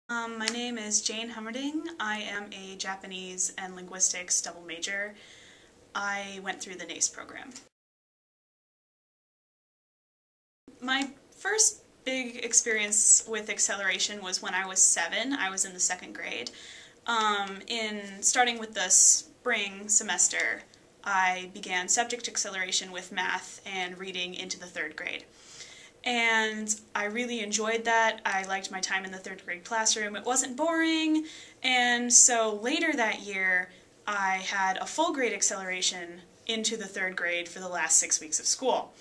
My name is Jane Hommerding. I am a Japanese and linguistics double major. I went through the NACE program. My first big experience with acceleration was when I was 7. I was in the 2nd grade. Starting with the spring semester, I began subject acceleration with math and reading into the 3rd grade. And I really enjoyed that. I liked my time in the 3rd grade classroom. It wasn't boring, and so later that year I had a full grade acceleration into the 3rd grade for the last 6 weeks of school,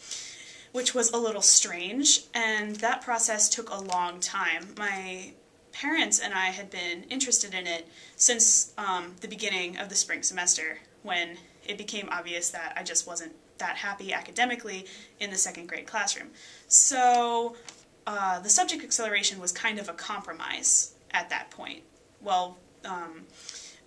which was a little strange, and that process took a long time. My parents and I had been interested in it since the beginning of the spring semester, when it became obvious that I just wasn't that happy academically in the 2nd grade classroom. So the subject acceleration was kind of a compromise at that point. Well,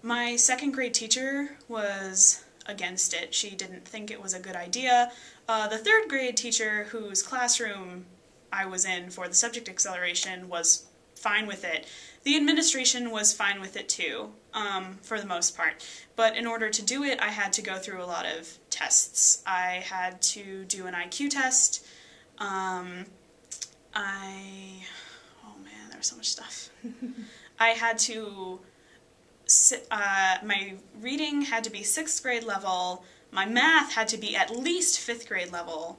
my 2nd grade teacher was against it. She didn't think it was a good idea. The 3rd grade teacher, whose classroom I was in for the subject acceleration, was fine with it. The administration was fine with it too, for the most part. But in order to do it, I had to go through a lot of tests. I had to do an IQ test. Oh man, there was so much stuff. I had to, my reading had to be 6th grade level, my math had to be at least 5th grade level,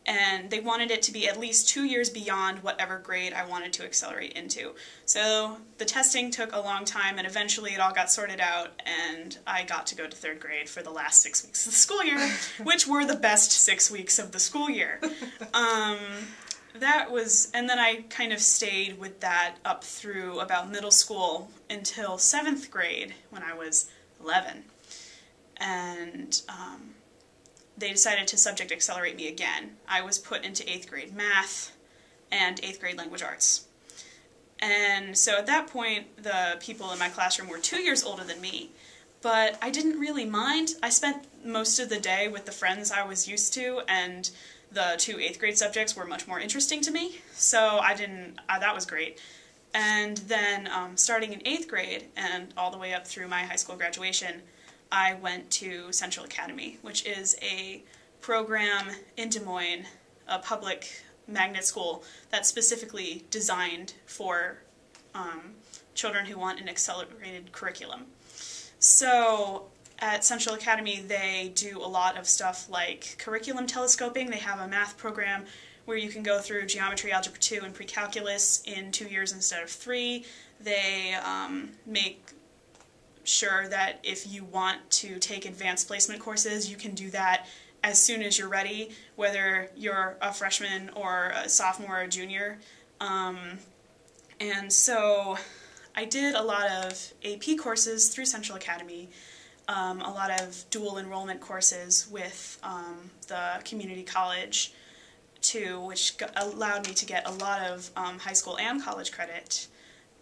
and they wanted it to be at least 2 years beyond whatever grade I wanted to accelerate into. So the testing took a long time, and eventually it all got sorted out, and I got to go to 3rd grade for the last 6 weeks of the school year, which were the best 6 weeks of the school year. And then I kind of stayed with that up through about middle school until 7th grade, when I was 11. And they decided to subject accelerate me again. I was put into 8th grade math and 8th grade language arts. And so at that point, the people in my classroom were 2 years older than me, but I didn't really mind. I spent most of the day with the friends I was used to, and the 2 8th grade subjects were much more interesting to me, so that was great. And then starting in 8th grade and all the way up through my high school graduation, I went to Central Academy, which is a program in Des Moines, a public magnet school that's specifically designed for children who want an accelerated curriculum. So at Central Academy, they do a lot of stuff like curriculum telescoping. They have a math program where you can go through geometry, algebra 2, and pre-calculus in 2 years instead of 3. They make sure that if you want to take advanced placement courses, you can do that as soon as you're ready, whether you're a freshman or a sophomore or a junior. And so I did a lot of AP courses through Central Academy, a lot of dual enrollment courses with the community college too, which allowed me to get a lot of high school and college credit.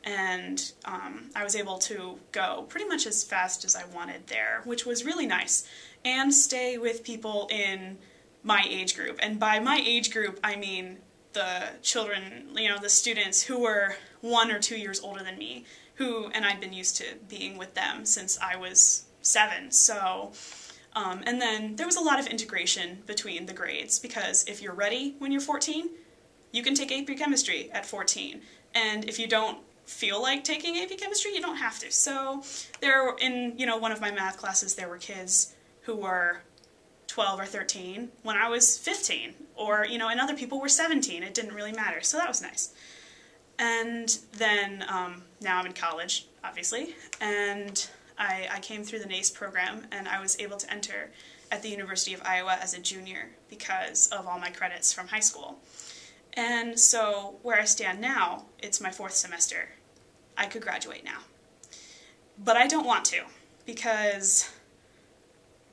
And I was able to go pretty much as fast as I wanted there, which was really nice, and stay with people in my age group. And by my age group, I mean the children, the students who were 1 or 2 years older than me, and I'd been used to being with them since I was 7. So, and then there was a lot of integration between the grades, because if you're ready when you're 14, you can take AP Chemistry at 14, and if you don't feel like taking AP Chemistry, you don't have to. So there, in one of my math classes, there were kids who were 12 or 13 when I was 15, or and other people were 17. It didn't really matter, so that was nice. And then now I'm in college, obviously, and I came through the NACE program, and I was able to enter at the University of Iowa as a junior because of all my credits from high school. And so where I stand now, it's my 4th semester. I could graduate now. But I don't want to, because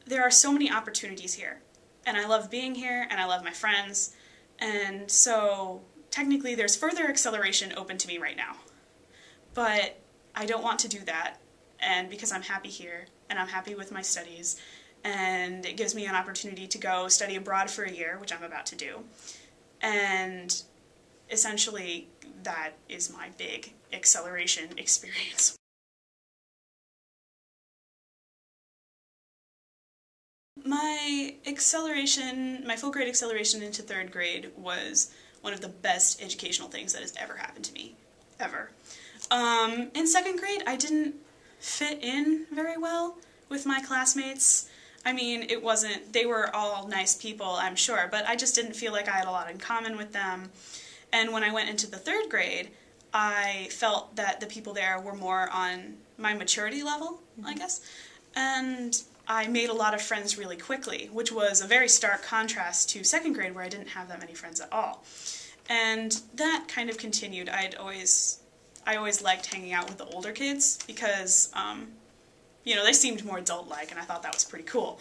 there are so many opportunities here. And I love being here, and I love my friends. And so technically there's further acceleration open to me right now. But I don't want to do that, and because I'm happy here, and I'm happy with my studies, and it gives me an opportunity to go study abroad for a year, which I'm about to do. And essentially that is my big acceleration experience. My full grade acceleration into 3rd grade was one of the best educational things that has ever happened to me, ever. In 2nd grade, I didn't fit in very well with my classmates. I mean, they were all nice people, I'm sure, but I just didn't feel like I had a lot in common with them. And when I went into the 3rd grade, I felt that the people there were more on my maturity level, I guess. And I made a lot of friends really quickly, which was a very stark contrast to 2nd grade where I didn't have that many friends at all. And that kind of continued. I always liked hanging out with the older kids because, you know, they seemed more adult-like, and I thought that was pretty cool.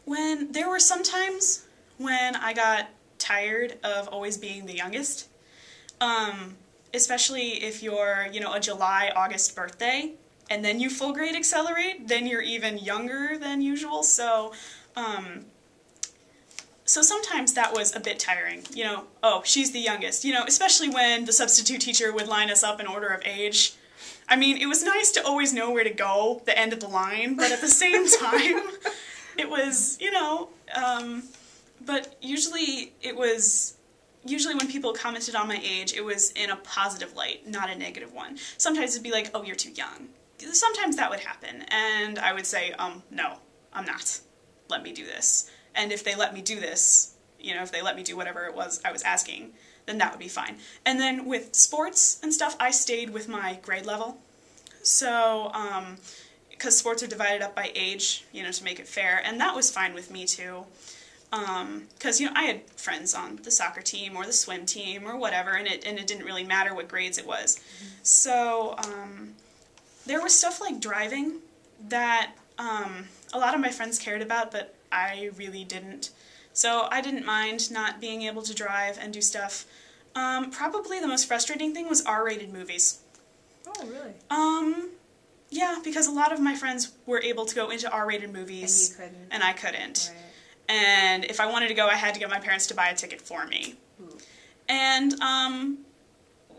When there were some times when I got tired of always being the youngest, especially if you're, you know, a July, August birthday, and then you full grade accelerate, then you're even younger than usual, so sometimes that was a bit tiring, you know, oh, she's the youngest, you know, especially when the substitute teacher would line us up in order of age. I mean, it was nice to always know where to go, the end of the line, but at the same time, it was, you know, but usually when people commented on my age, it was in a positive light, not a negative one. Sometimes it'd be like, oh, you're too young. Sometimes that would happen, and I would say, no, I'm not. Let me do this. And if they let me do this, you know, if they let me do whatever it was I was asking, then that would be fine. And then with sports and stuff, I stayed with my grade level. So, because sports are divided up by age, you know, to make it fair, and that was fine with me too. Because, you know, I had friends on the soccer team or the swim team or whatever, and it didn't really matter what grades it was. So, there was stuff like driving that a lot of my friends cared about, but I really didn't. So I didn't mind not being able to drive and do stuff. Probably the most frustrating thing was R-rated movies. Oh, really? Yeah, because a lot of my friends were able to go into R-rated movies. And you couldn't. And I couldn't. Right. And if I wanted to go, I had to get my parents to buy a ticket for me. Ooh. And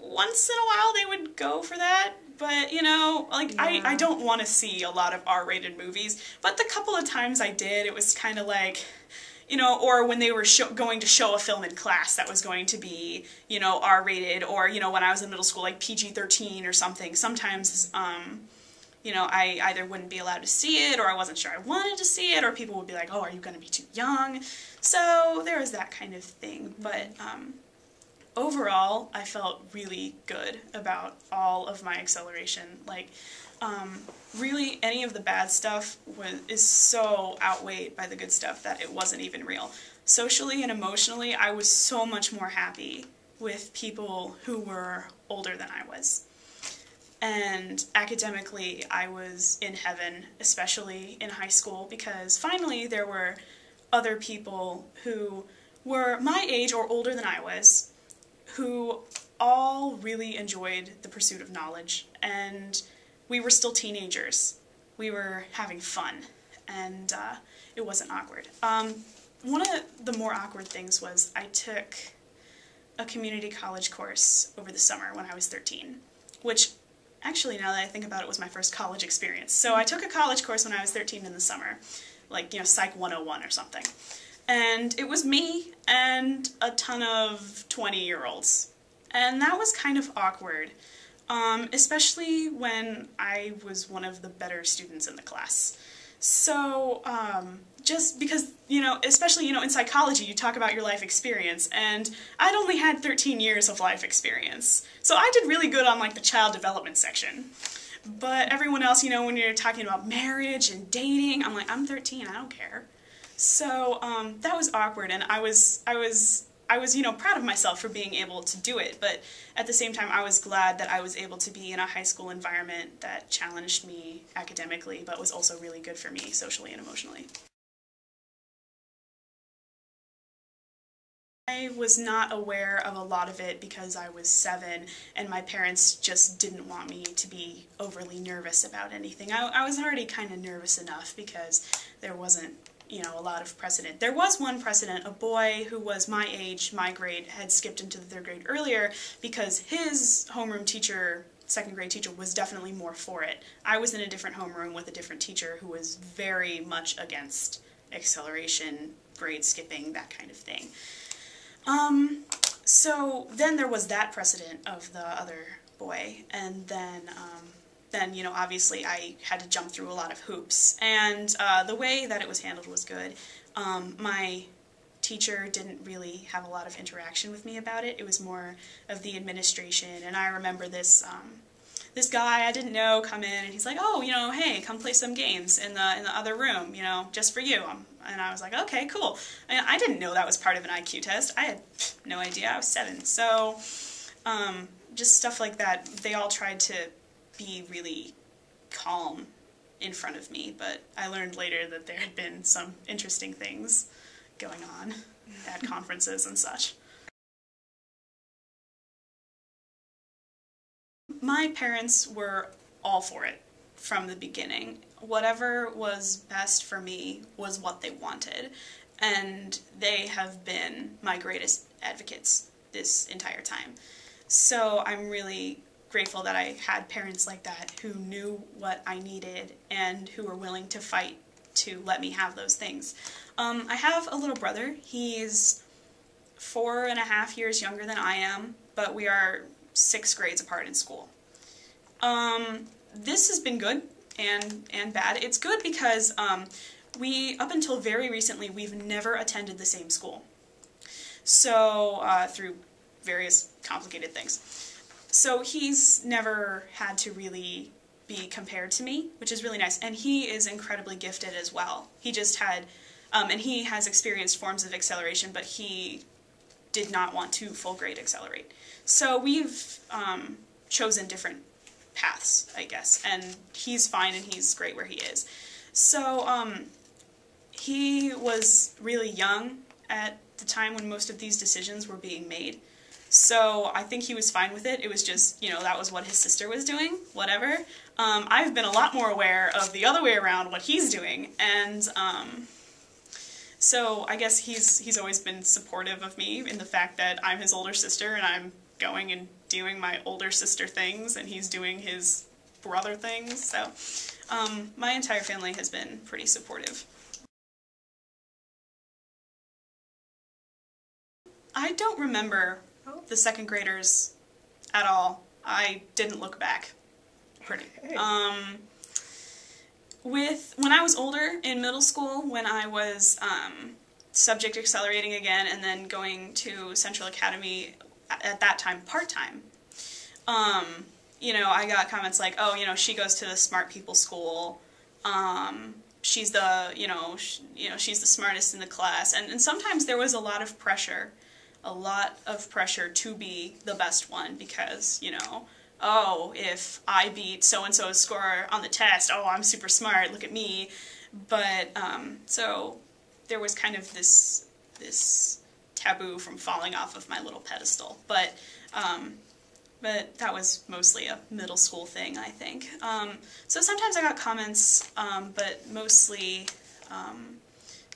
once in a while they would go for that. But, you know, like, yeah. I don't want to see a lot of R-rated movies. But the couple of times I did, it was kind of like, you know, or when they were going to show a film in class that was going to be, you know, R-rated, or, you know, when I was in middle school, like PG-13 or something. Sometimes, you know, I either wouldn't be allowed to see it, or I wasn't sure I wanted to see it, or people would be like, oh, are you going to be too young? So there was that kind of thing. But, overall, I felt really good about all of my acceleration. Like, really, any of the bad stuff is so outweighed by the good stuff that it wasn't even real. Socially and emotionally, I was so much more happy with people who were older than I was. And academically, I was in heaven, especially in high school, because finally there were other people who were my age or older than I was, who all really enjoyed the pursuit of knowledge, and we were still teenagers. We were having fun, and it wasn't awkward. One of the more awkward things was I took a community college course over the summer when I was 13, which actually, now that I think about it, was my first college experience. So I took a college course when I was 13 in the summer, like, you know, Psych 101 or something. And it was me and a ton of 20-year-olds. And that was kind of awkward, especially when I was one of the better students in the class. So, just because, you know, especially, you know, in psychology, you talk about your life experience, and I'd only had 13 years of life experience. So I did really good on, like, the child development section. But everyone else, you know, when you're talking about marriage and dating, I'm like, I'm 13, I don't care. So, that was awkward, and I was, you know, proud of myself for being able to do it, but at the same time, I was glad that I was able to be in a high school environment that challenged me academically, but was also really good for me socially and emotionally. I was not aware of a lot of it because I was 7, and my parents just didn't want me to be overly nervous about anything. I was already kind of nervous enough because there wasn't you know, a lot of precedent. There was one precedent. A boy who was my age, my grade, had skipped into the 3rd grade earlier because his homeroom teacher, 2nd grade teacher, was definitely more for it. I was in a different homeroom with a different teacher who was very much against acceleration, grade skipping, that kind of thing. So then there was that precedent of the other boy, and then, you know, obviously I had to jump through a lot of hoops. And the way that it was handled was good. My teacher didn't really have a lot of interaction with me about it. It was more of the administration, and I remember this this guy I didn't know come in, and he's like, oh, you know, hey, come play some games in the other room, you know, just for you. And I was like, okay, cool. And I didn't know that was part of an IQ test. I had no idea. I was 7. So just stuff like that. They all tried to be really calm in front of me, but I learned later that there had been some interesting things going on at conferences and such. My parents were all for it from the beginning. Whatever was best for me was what they wanted, and they have been my greatest advocates this entire time. So I'm really grateful that I had parents like that who knew what I needed and who were willing to fight to let me have those things. I have a little brother. He's 4.5 years younger than I am, but we are 6 grades apart in school. This has been good and bad. It's good because up until very recently, we've never attended the same school. So, through various complicated things. So he's never had to really be compared to me, which is really nice. And he is incredibly gifted as well. He just had, and he has experienced forms of acceleration, but he did not want to full grade accelerate. So we've chosen different paths, I guess, and he's fine and he's great where he is. So he was really young at the time when most of these decisions were being made. So I think he was fine with it. It was just, you know, that was what his sister was doing, whatever. I've been a lot more aware of the other way around, what he's doing, and so I guess he's always been supportive of me in the fact that I'm his older sister and I'm going and doing my older sister things and he's doing his brother things. So my entire family has been pretty supportive. I don't remember the 2nd graders at all. I didn't look back. When I was older, in middle school, when I was subject accelerating again and then going to Central Academy at that time part-time, you know, I got comments like, oh, you know, she goes to the smart people school, she's the, she's the smartest in the class, and sometimes there was a lot of pressure to be the best one because, you know, oh, if I beat so-and-so's score on the test, oh, I'm super smart, look at me. But, so there was kind of this taboo from falling off of my little pedestal. But that was mostly a middle school thing, I think. So sometimes I got comments, but mostly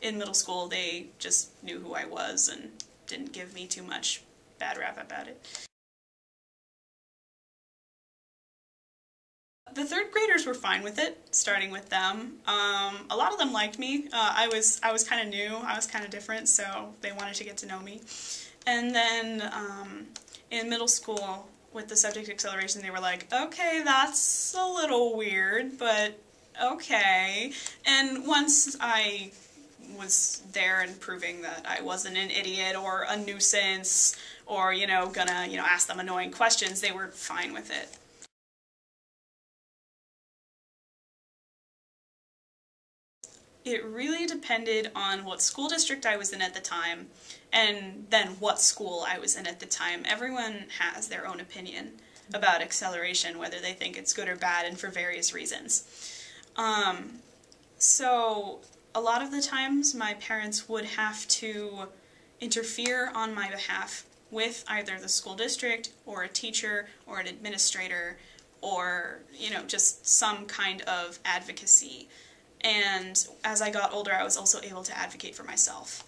in middle school they just knew who I was and didn't give me too much bad rap about it. The 3rd graders were fine with it, starting with them. A lot of them liked me. I was kind of new, I was kind of different, so they wanted to get to know me. And then in middle school, with the subject acceleration, they were like, okay, that's a little weird, but okay. And once I was there and proving that I wasn't an idiot or a nuisance or, you know, gonna, you know, ask them annoying questions, they were fine with it. It really depended on what school district I was in at the time, and then what school I was in at the time. Everyone has their own opinion about acceleration, whether they think it's good or bad, and for various reasons. So a lot of the times my parents would have to interfere on my behalf with either the school district or a teacher or an administrator or, you know, just some kind of advocacy. And as I got older, I was also able to advocate for myself.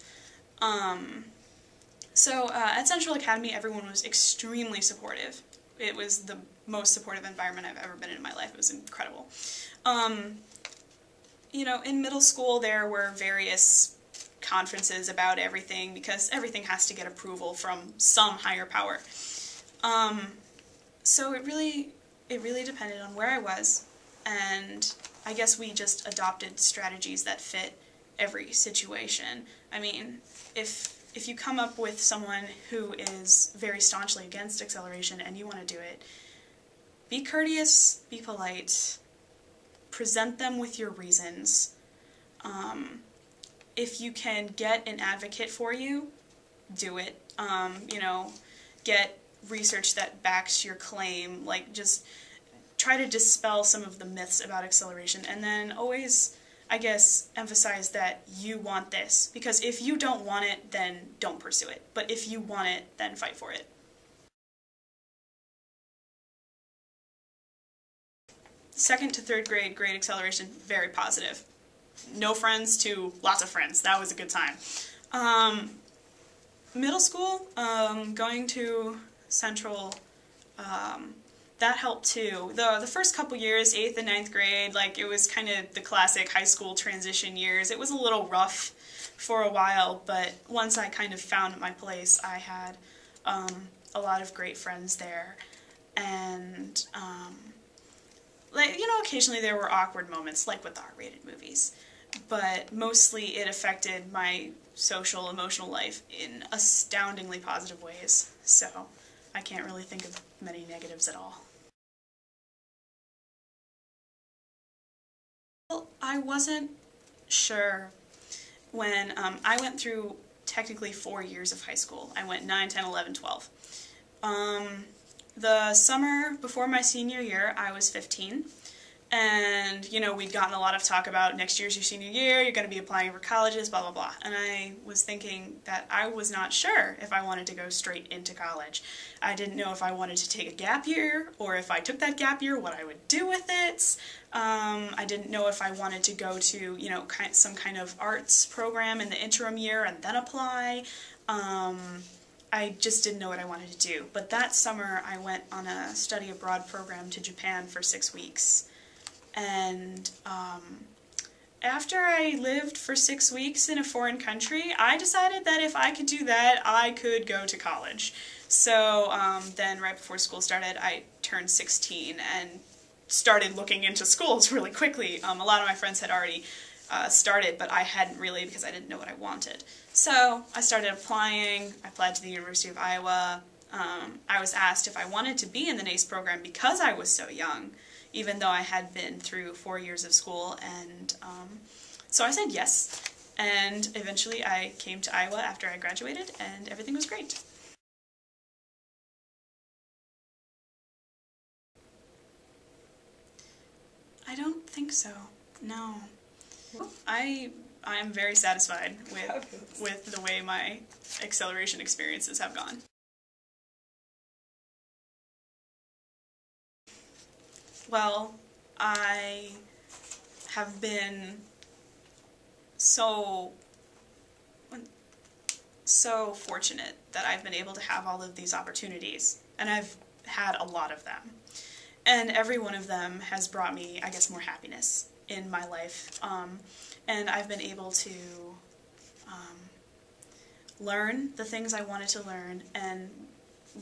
So at Central Academy, everyone was extremely supportive. It was the most supportive environment I've ever been in my life. It was incredible. You know, in middle school there were various conferences about everything because everything has to get approval from some higher power. So it really depended on where I was, and I guess we just adopted strategies that fit every situation. I mean, if you come up with someone who is very staunchly against acceleration and you want to do it, be courteous, be polite, present them with your reasons. If you can get an advocate for you, do it. You know, get research that backs your claim. Like, just try to dispel some of the myths about acceleration, and then always, I guess, emphasize that you want this. Because if you don't want it, then don't pursue it. But if you want it, then fight for it. Second to third grade, grade acceleration, very positive. No friends to lots of friends. That was a good time. Middle school, going to Central, that helped too. The first couple years, 8th and 9th grade, like, it was kind of the classic high school transition years. It was a little rough for a while, but once I kind of found my place, I had a lot of great friends there. And like, you know, occasionally there were awkward moments, like with the R-rated movies, but mostly it affected my social, emotional life in astoundingly positive ways, so I can't really think of many negatives at all. Well, I wasn't sure when I went through technically 4 years of high school. I went 9, 10, 11, 12. The summer before my senior year, I was 15, and, you know, we'd gotten a lot of talk about next year's your senior year, you're going to be applying for colleges, blah, blah, blah, and I was thinking that I was not sure if I wanted to go straight into college. I didn't know if I wanted to take a gap year, or if I took that gap year, what I would do with it. I didn't know if I wanted to go to, you know, some kind of arts program in the interim year and then apply. I just didn't know what I wanted to do. But that summer I went on a study abroad program to Japan for 6 weeks. And after I lived for 6 weeks in a foreign country, I decided that if I could do that, I could go to college. So then right before school started, I turned 16 and started looking into schools really quickly. A lot of my friends had already started, but I hadn't really because I didn't know what I wanted. So I started applying. I applied to the University of Iowa. I was asked if I wanted to be in the NACE program because I was so young, even though I had been through 4 years of school, and so I said yes, and eventually I came to Iowa after I graduated, and everything was great. I don't think so, no. I am very satisfied with the way my acceleration experiences have gone. Well, I have been so fortunate that I've been able to have all of these opportunities, and I've had a lot of them. And every one of them has brought me, I guess, more happiness in my life. And I've been able to learn the things I wanted to learn and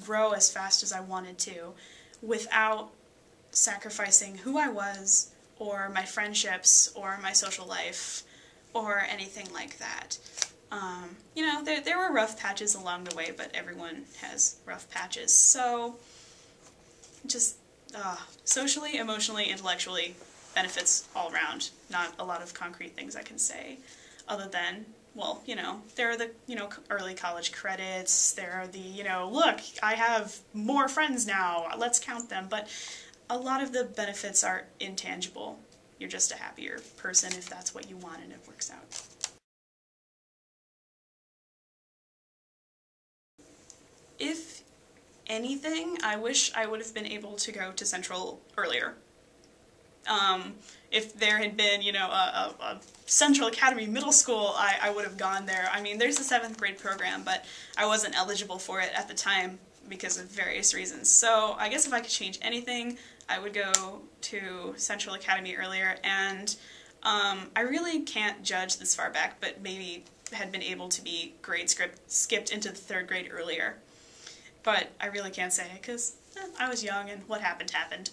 grow as fast as I wanted to without sacrificing who I was or my friendships or my social life or anything like that. You know, there were rough patches along the way, but everyone has rough patches. So just socially, emotionally, intellectually, benefits all around. Not a lot of concrete things I can say other than, well, you know, there are the, you know, early college credits, there are the, you know, look, I have more friends now, let's count them, but a lot of the benefits are intangible. You're just a happier person if that's what you want and it works out. If anything, I wish I would have been able to go to Central earlier. If there had been, you know, a Central Academy Middle School, I would have gone there. I mean, there's a 7th grade program, but I wasn't eligible for it at the time because of various reasons. So I guess if I could change anything, I would go to Central Academy earlier, and I really can't judge this far back, but maybe had been able to be skipped into the 3rd grade earlier. But I really can't say, because I was young and what happened happened.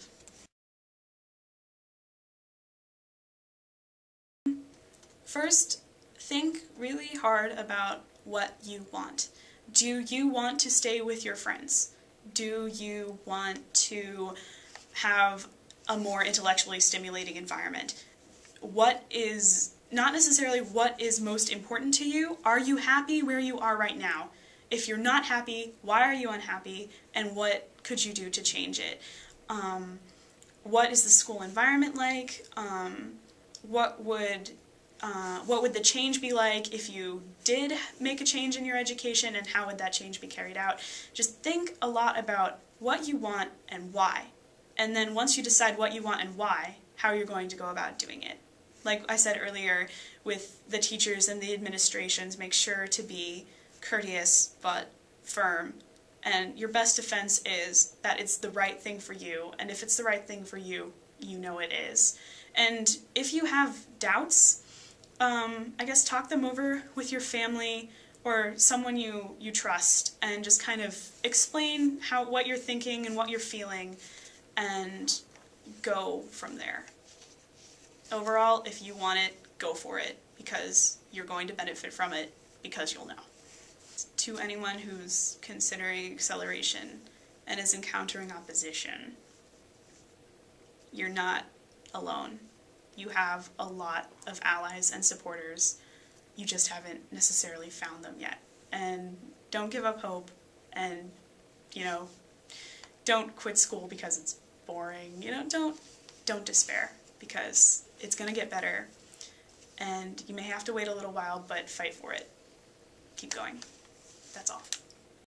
First, think really hard about what you want. Do you want to stay with your friends? Do you want to have a more intellectually stimulating environment? What is, not necessarily what is most important to you, are you happy where you are right now? If you're not happy, why are you unhappy, and what could you do to change it? What is the school environment like? What would the change be like if you did make a change in your education, and how would that change be carried out? Just think a lot about what you want and why. And then once you decide what you want and why, how you're going to go about doing it. Like I said earlier, with the teachers and the administrations, make sure to be courteous but firm. And your best defense is that it's the right thing for you, and if it's the right thing for you, you know it is. And if you have doubts, I guess talk them over with your family or someone you trust, and just kind of explain what you're thinking and what you're feeling, and go from there. Overall, if you want it, go for it, because you're going to benefit from it, because you'll know. To anyone who's considering acceleration and is encountering opposition, you're not alone. You have a lot of allies and supporters. You just haven't necessarily found them yet. And don't give up hope, and, you know, don't quit school because it's boring. You know, don't despair, because it's going to get better, and you may have to wait a little while, but fight for it. Keep going. That's all.